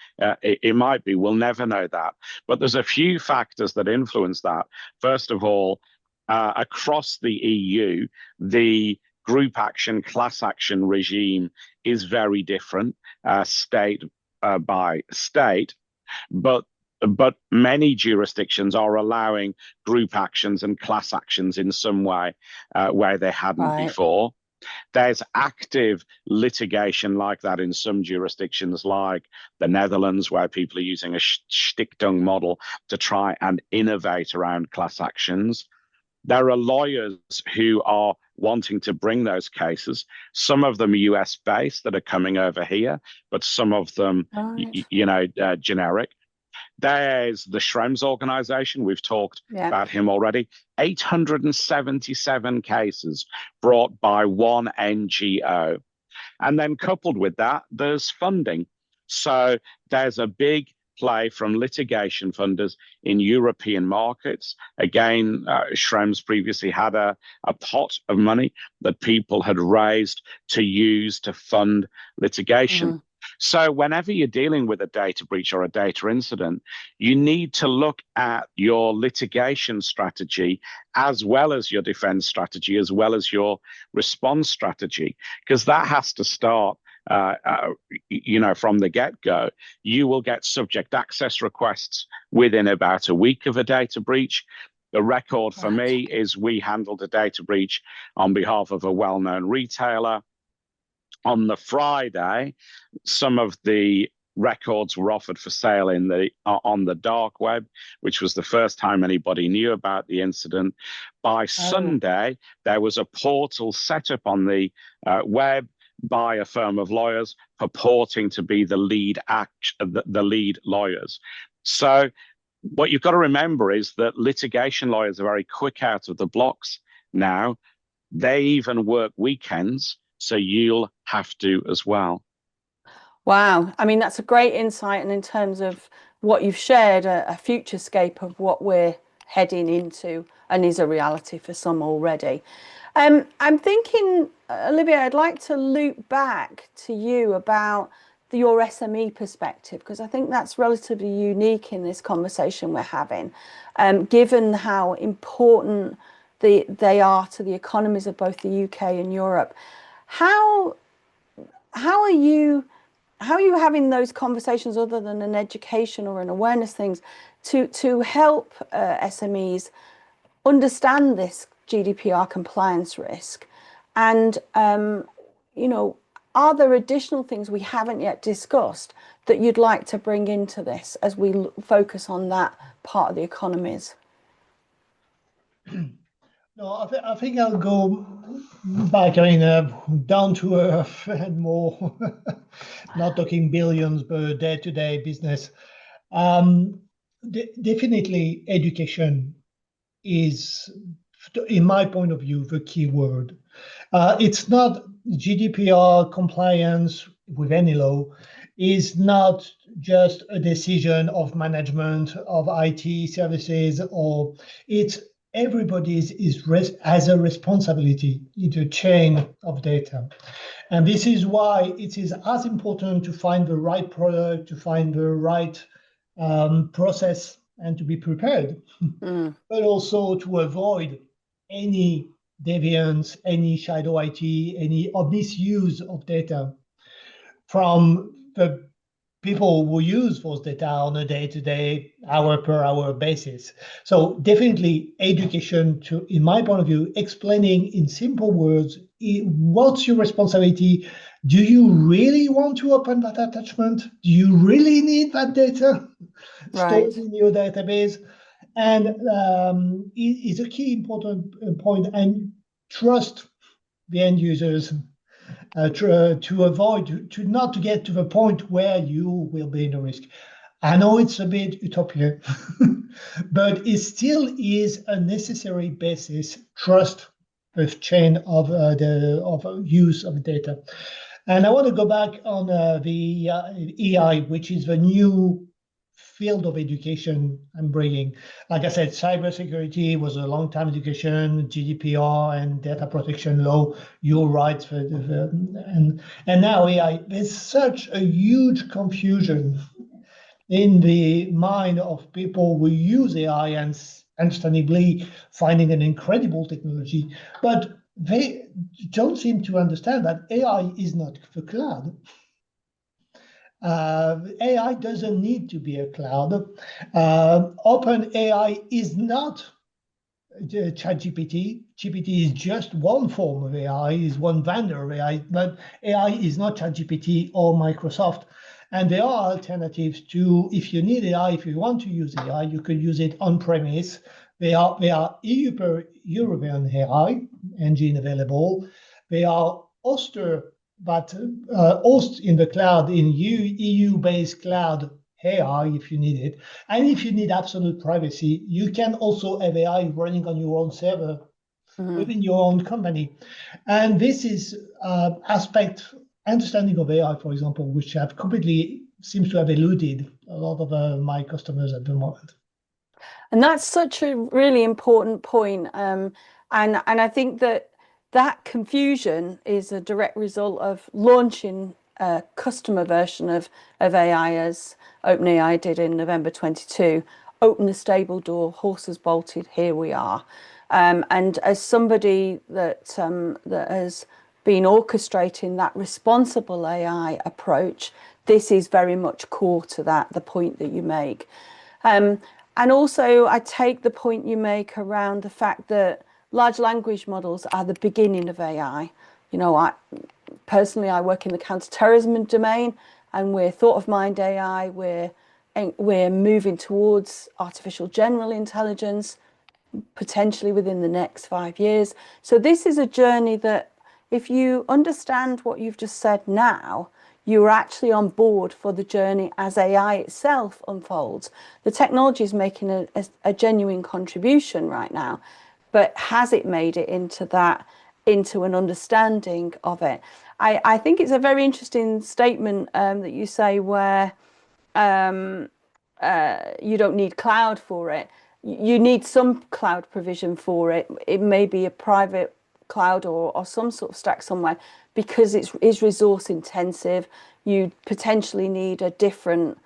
It might be. We'll never know that. But there's a few factors that influence that. First of all, across the EU, the group action, class action regime is very different, state by state, but many jurisdictions are allowing group actions and class actions in some way where they hadn't before. There's active litigation like that in some jurisdictions, like the Netherlands, where people are using a Stichting model to try and innovate around class actions. There are lawyers who are wanting to bring those cases. Some of them are US-based that are coming over here, but some of them, you know, generic. There's the Schrems organization. We've talked about him already. 877 cases brought by one NGO. And then coupled with that, there's funding. So there's a big play from litigation funders in European markets. Again, Schrems previously had a pot of money that people had raised to use to fund litigation. So whenever you're dealing with a data breach or a data incident, you need to look at your litigation strategy as well as your defense strategy, as well as your response strategy, because that has to start you know, from the get-go. You will get subject access requests within about a week of a data breach. The record for me is we handled a data breach on behalf of a well-known retailer. On the Friday, some of the records were offered for sale in on the dark web, which was the first time anybody knew about the incident. By Sunday, there was a portal set up on the web by a firm of lawyers purporting to be the lead lawyers. So what you've got to remember is that litigation lawyers are very quick out of the blocks now. They even work weekends, so you'll have to as well. Wow. I mean, that's a great insight. And in terms of what you've shared, a future scape of what we're heading into and is a reality for some already. I'm thinking, Olivia, I'd like to loop back to you about your SME perspective, because I think that's relatively unique in this conversation we're having, given how important they are to the economies of both the UK and Europe. How are you having those conversations other than an education or an awareness things to help SMEs understand this GDPR compliance risk? And, you know, are there additional things we haven't yet discussed that you'd like to bring into this as we focus on that part of the economies? No, I think I'll go back, down to earth and more, not talking billions, but day-to-day business. Definitely education is, in my point of view, the key word. It's not GDPR compliance with any law is not just a decision of management of IT services, or it's everybody has a responsibility in the chain of data. And this is why it is as important to find the right product, to find the right process, and to be prepared, but also to avoid any deviance, any shadow IT, any misuse of data from the people who use those data on a day-to-day, hour-per-hour basis. So definitely education, to, in my point of view, explaining in simple words, what's your responsibility? Do you really want to open that attachment? Do you really need that data stored in your database? And it is a key important point, and trust the end users to avoid, to not to get to the point where you will be in a risk. I know it's a bit utopian, but it still is a necessary basis, trust the chain of the use of data. And I want to go back on the AI, which is the new field of education I'm bringing. Like I said, cybersecurity was a long time education, GDPR and data protection law, your rights, and now AI. There's such a huge confusion in the mind of people who use AI, and understandably finding an incredible technology, but they don't seem to understand that AI is not the cloud. AI doesn't need to be a cloud. Open AI is not ChatGPT. GPT is just one form of AI, is one vendor of AI, but AI is not ChatGPT or Microsoft. And there are alternatives to, if you need AI, if you want to use AI, you could use it on premise. There are European AI engine available. There are hosted but host in the cloud, in EU-based cloud AI if you need it. And if you need absolute privacy, you can also have AI running on your own server within your own company. And this is understanding of AI, for example, which have completely seems to have eluded a lot of my customers at the moment. And that's such a really important point. And I think that confusion is a direct result of launching a customer version of AI, as OpenAI did in November 22. Open the stable door, horses bolted, here we are. And as somebody that has been orchestrating that responsible AI approach, this is very much core to that, the point that you make. And also, I take the point you make around the fact that large language models are the beginning of AI. You know, I work in the counterterrorism domain, and we're thought of mind AI. We're moving towards artificial general intelligence, potentially within the next 5 years. So this is a journey that, if you understand what you've just said now, you're actually on board for the journey as AI itself unfolds. The technology is making a genuine contribution right now, but has it made it into an understanding of it? I think it's a very interesting statement that you say, where you don't need cloud for it. You need some cloud provision for it. It may be a private cloud or some sort of stack somewhere, because it is resource intensive. You potentially need a different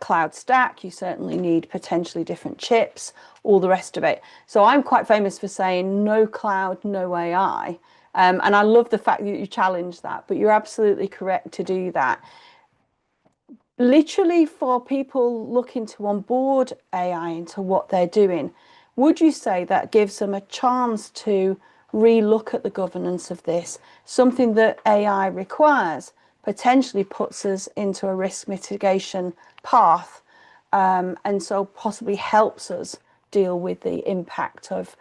cloud stack. You certainly need potentially different chips, all the rest of it. So I'm quite famous for saying no cloud, no AI. And I love the fact that you challenge that, but you're absolutely correct to do that. literally for people looking to onboard AI into what they're doing, would you say that gives them a chance to re-look at the governance of this? Something that AI requires potentially puts us into a risk mitigation path, and so possibly helps us deal with the impact of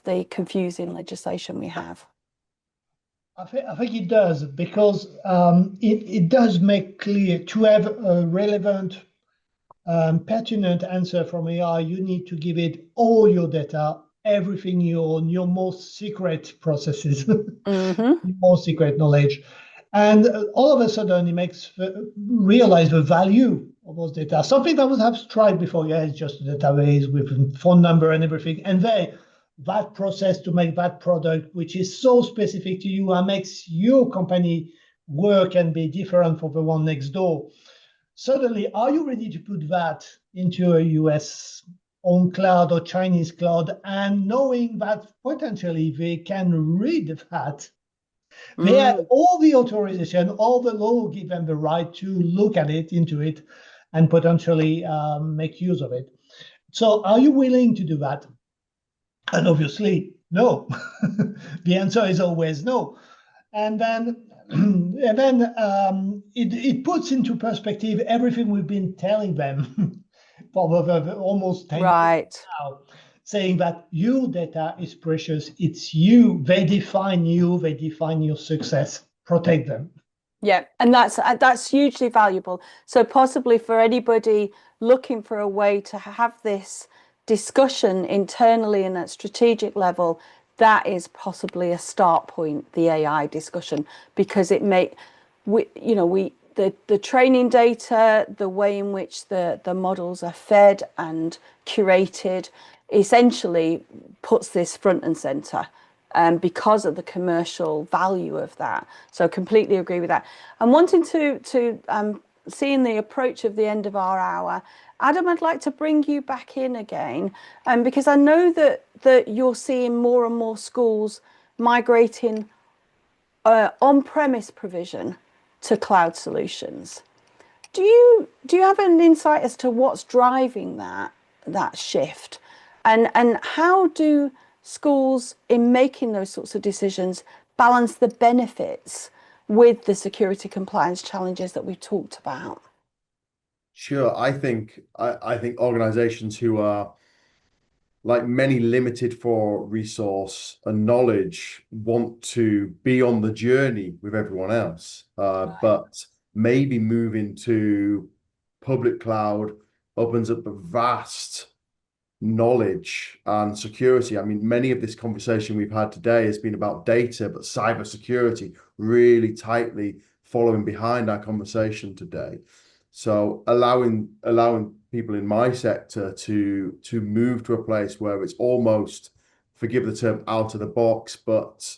the confusing legislation we have. I think it does, because it does make clear to have a relevant, pertinent answer from AI. You need to give it all your data, everything you own, your most secret processes, your most secret knowledge. And all of a sudden, it makes realize the value of those data. Something that was abstract before, yeah, it's just a database with phone number and everything. And then that process to make that product, which is so specific to you and makes your company work and be different from the one next door. Suddenly, are you ready to put that into a US owned cloud or Chinese cloud, and knowing that potentially they can read that? They have all the authorization, all the law give them the right to look at it, into it, and potentially make use of it. So are you willing to do that? And obviously, no. The answer is always no. And then, it puts into perspective everything we've been telling them for almost 10 years now, saying that your data is precious. It's you. They define you. They define your success. Protect them. Yeah, and that's hugely valuable. So possibly for anybody looking for a way to have this discussion internally and at strategic level, that is possibly a start point, the AI discussion, because it the training data, the way in which the models are fed and curated, essentially puts this front and center. Because of the commercial value of that. So completely agree with that. I'm wanting to seeing the approach of the end of our hour, Adam, I'd like to bring you back in again, because I know that you're seeing more and more schools migrating on-premise provision to cloud solutions. Do you have an insight as to what's driving that shift, and how do schools, in making those sorts of decisions, balance the benefits with the security compliance challenges that we've talked about? Sure. I think organizations who are, like many, limited for resource and knowledge want to be on the journey with everyone else, but maybe moving to public cloud opens up a vast knowledge and security. I mean, many of this conversation we've had today has been about data, but cybersecurity really tightly following behind our conversation today. So allowing people in my sector to move to a place where it's almost, forgive the term, out of the box, but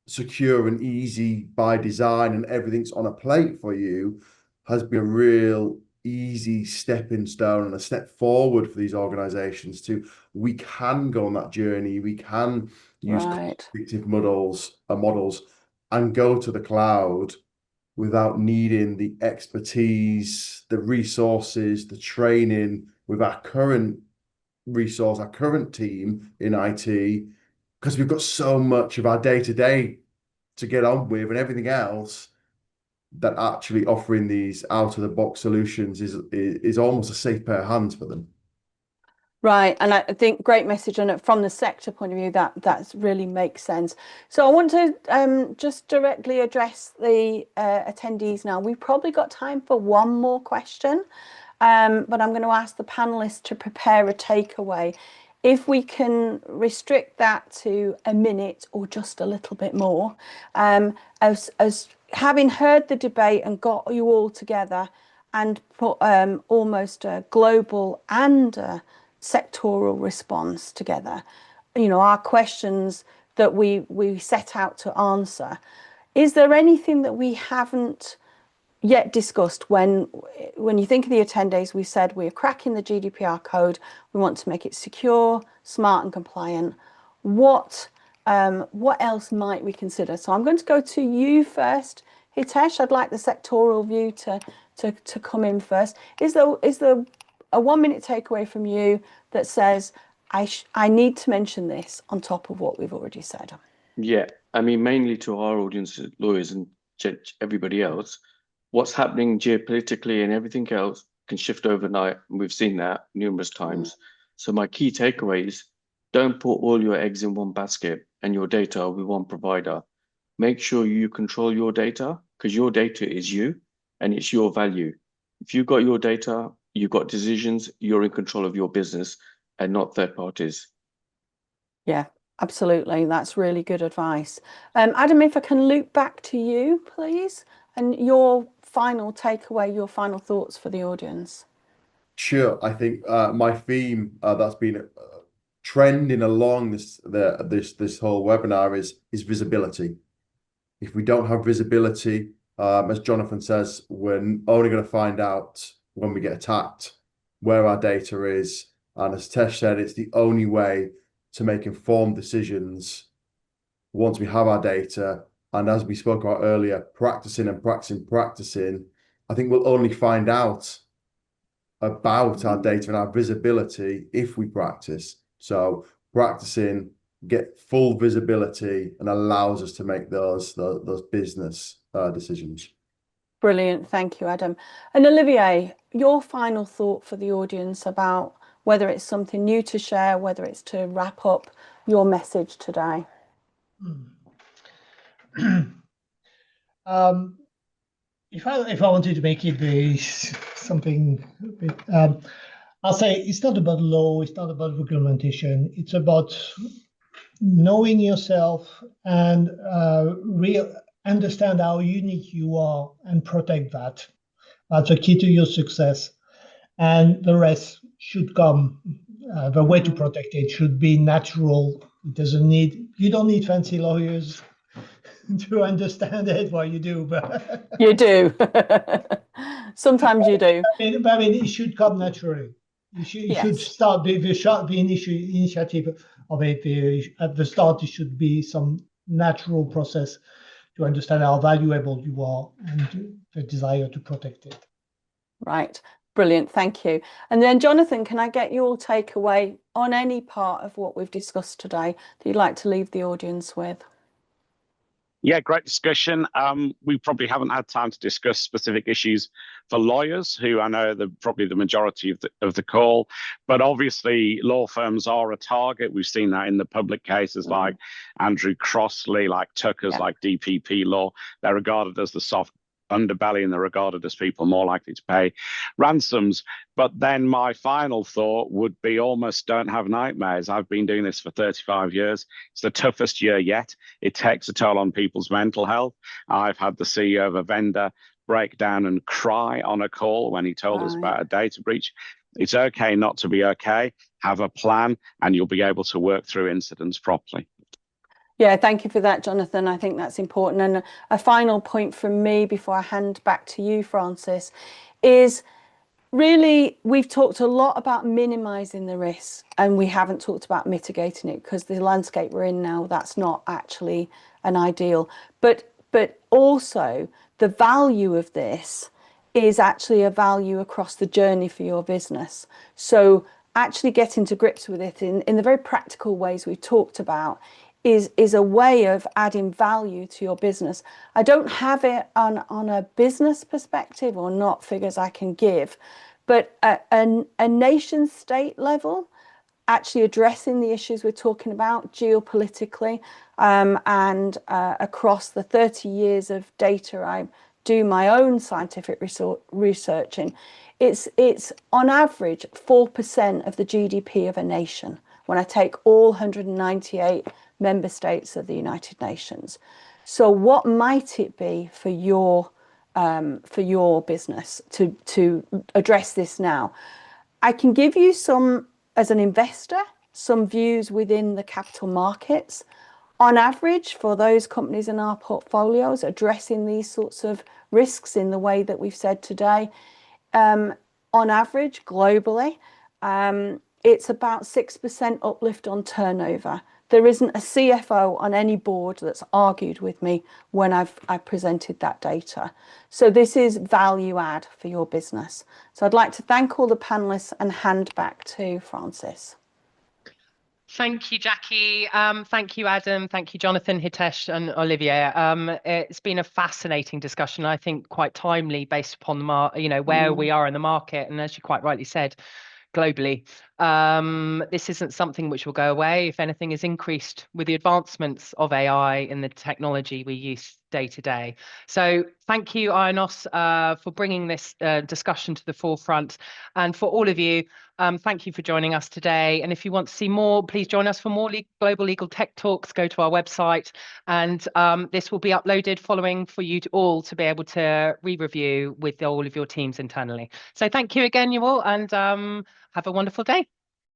secure and easy by design, and everything's on a plate for you, has been a real easy stepping stone and a step forward for these organizations we can go on that journey. We can use predictive models and go to the cloud without needing the expertise, the resources, the training with our current resource, our current team in IT, because we've got so much of our day-to-day to get on with and everything else, that actually offering these out-of-the-box solutions is almost a safe pair of hands for them. Right, and I think great message, and from the sector point of view, that really makes sense. So I want to just directly address the attendees now. We've probably got time for one more question, but I'm going to ask the panelists to prepare a takeaway. If we can restrict that to a minute or just a little bit more, as having heard the debate and got you all together and put almost a global and sectoral response together, our questions that we set out to answer, is there anything that we haven't yet discussed? When you think of the attendees, we said we're cracking the GDPR code, we want to make it secure, smart and compliant. What else might we consider? So I'm going to go to you first, Hitesh, I'd like the sectoral view to come in first. Is there a 1-minute takeaway from you that says, I need to mention this on top of what we've already said? Yeah, I mean, mainly to our audience, lawyers and everybody else, what's happening geopolitically and everything else can shift overnight. And we've seen that numerous times. So my key takeaway is don't put all your eggs in one basket and your data with one provider. Make sure you control your data, because your data is you and it's your value. If you've got your data, you've got decisions, you're in control of your business and not third parties. Yeah, absolutely. That's really good advice. Adam, if I can loop back to you, please, and your final takeaway, your final thoughts for the audience. Sure. I think my theme that's been trending along this whole webinar is visibility. If we don't have visibility, as Jonathan says, we're only going to find out when we get attacked where our data is. And as Tesh said, it's the only way to make informed decisions once we have our data. And as we spoke about earlier, practicing, I think we'll only find out about our data and our visibility if we practice. So practicing, get full visibility, and allows us to make those business decisions. Brilliant. Thank you, Adam. And Olivier, your final thought for the audience about whether it's something new to share, whether it's to wrap up your message today. If I wanted to make it something a bit, I'll say it's not about law, it's not about regulation, it's about knowing yourself and understand how unique you are and protect that. That's a key to your success. And the rest should come. The way to protect it should be natural. You don't need fancy lawyers to understand it. Well, you do, but You do. Sometimes you do. I mean, it should come naturally. You should start the initiative of it. At the start, it should be some natural process to understand how valuable you are and the desire to protect it. Right. Brilliant. Thank you. And then, Jonathan, can I get your takeaway on any part of what we've discussed today that you'd like to leave the audience with? Yeah, great discussion. We probably haven't had time to discuss specific issues for lawyers, who I know are probably the majority of the call. But obviously, law firms are a target. We've seen that in the public cases like Andrew Crossley, like Tucker's, like DPP Law. They're regarded as the soft underbelly, and they're regarded as people more likely to pay ransoms. But then my final thought would be almost don't have nightmares. I've been doing this for 35 years. It's the toughest year yet. It takes a toll on people's mental health. I've had the CEO of a vendor break down and cry on a call when he told us about a data breach. It's okay not to be okay. Have a plan, and you'll be able to work through incidents properly. Yeah, thank you for that, Jonathan. I think that's important. And a final point from me before I hand back to you, Francis, is really we've talked a lot about minimizing the risks, and we haven't talked about mitigating it, because the landscape we're in now, that's not actually an ideal. But also the value of this is actually a value across the journey for your business. So actually getting to grips with it in the very practical ways we've talked about is a way of adding value to your business. I don't have it on a business perspective, or not figures I can give, but at a nation state level, actually addressing the issues we're talking about geopolitically, and across the 30 years of data I do my own scientific research in, it's on average 4% of the GDP of a nation when I take all 198 member states of the United Nations. So what might it be for your business to address this now? I can give you some, as an investor, some views within the capital markets. On average, for those companies in our portfolios addressing these sorts of risks in the way that we've said today, on average globally, it's about 6% uplift on turnover There isn't a CFO on any board that's argued with me when I presented that data. So this is value add for your business. So I'd like to thank all the panelists and hand back to Francis. Thank you, Jackie. Thank you, Adam. Thank you, Jonathan, Hitesh, and Olivier. It's been a fascinating discussion. I think quite timely, based upon the where we are in the market, and as you quite rightly said, globally. This isn't something which will go away. If anything, is increased with the advancements of AI in the technology we use day to day. So thank you, Ionos, for bringing this discussion to the forefront. And for all of you, thank you for joining us today. And if you want to see more, please join us for more global legal tech talks. Go to our website, and this will be uploaded following for you all to be able to re-review with all of your teams internally. So thank you again, you all, and have a wonderful day.